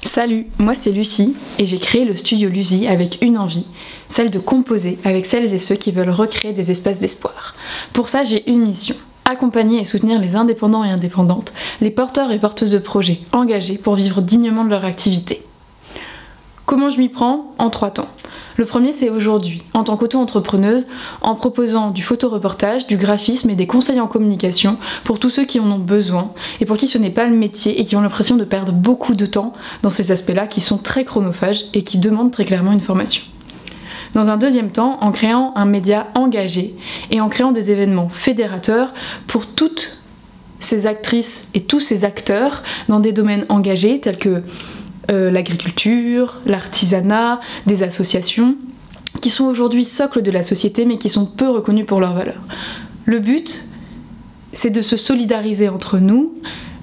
Salut, moi c'est Lucie et j'ai créé le studio Lucie avec une envie, celle de composer avec celles et ceux qui veulent recréer des espaces d'espoir. Pour ça j'ai une mission, accompagner et soutenir les indépendants et indépendantes, les porteurs et porteuses de projets engagés pour vivre dignement de leur activité. Comment je m'y prends? En 3 temps. Le premier c'est aujourd'hui, en tant qu'auto-entrepreneuse, en proposant du photoreportage, du graphisme et des conseils en communication pour tous ceux qui en ont besoin et pour qui ce n'est pas le métier et qui ont l'impression de perdre beaucoup de temps dans ces aspects-là qui sont très chronophages et qui demandent très clairement une formation. Dans un deuxième temps, en créant un média engagé et en créant des événements fédérateurs pour toutes ces actrices et tous ces acteurs dans des domaines engagés tels que l'agriculture, l'artisanat, des associations qui sont aujourd'hui socles de la société mais qui sont peu reconnus pour leurs valeurs. Le but, c'est de se solidariser entre nous,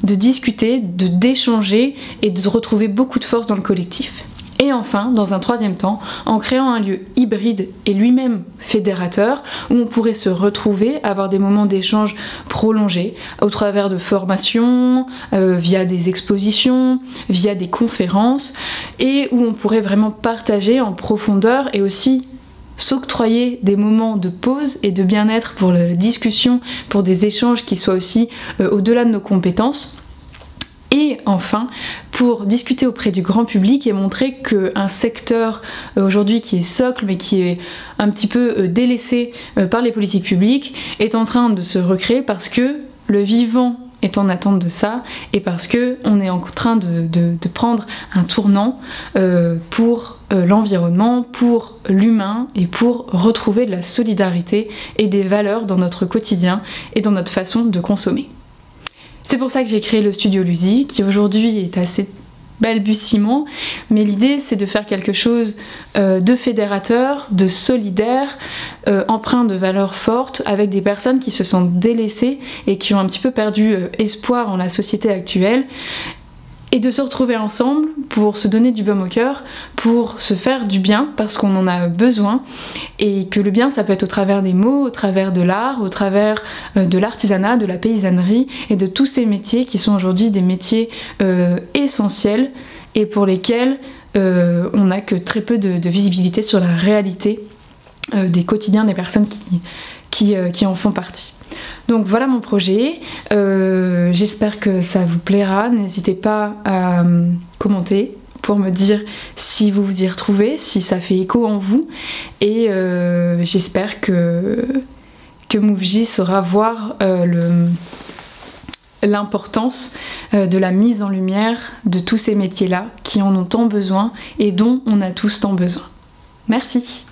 de discuter, d'échanger et de retrouver beaucoup de force dans le collectif. Et enfin, dans un troisième temps, en créant un lieu hybride et lui-même fédérateur, où on pourrait se retrouver, avoir des moments d'échange prolongés, au travers de formations, via des expositions, via des conférences, et où on pourrait vraiment partager en profondeur et aussi s'octroyer des moments de pause et de bien-être pour la discussion, pour des échanges qui soient aussi au-delà de nos compétences. Et enfin, pour discuter auprès du grand public et montrer qu'un secteur aujourd'hui qui est socle mais qui est un petit peu délaissé par les politiques publiques est en train de se recréer parce que le vivant est en attente de ça et parce qu'on est en train de prendre un tournant pour l'environnement, pour l'humain et pour retrouver de la solidarité et des valeurs dans notre quotidien et dans notre façon de consommer. C'est pour ça que j'ai créé le studio Lucie, qui aujourd'hui est assez balbutiement, mais l'idée c'est de faire quelque chose de fédérateur, de solidaire, empreint de valeurs fortes, avec des personnes qui se sentent délaissées et qui ont un petit peu perdu espoir en la société actuelle, et de se retrouver ensemble pour se donner du baume au cœur, pour se faire du bien parce qu'on en a besoin, et que le bien ça peut être au travers des mots, au travers de l'art, au travers de l'artisanat, de la paysannerie et de tous ces métiers qui sont aujourd'hui des métiers essentiels et pour lesquels on n'a que très peu de visibilité sur la réalité des quotidiens des personnes qui en font partie. Donc voilà mon projet, j'espère que ça vous plaira, n'hésitez pas à commenter pour me dire si vous vous y retrouvez, si ça fait écho en vous, et j'espère que Mouv'J saura voir l'importance de la mise en lumière de tous ces métiers-là qui en ont tant besoin et dont on a tous tant besoin. Merci.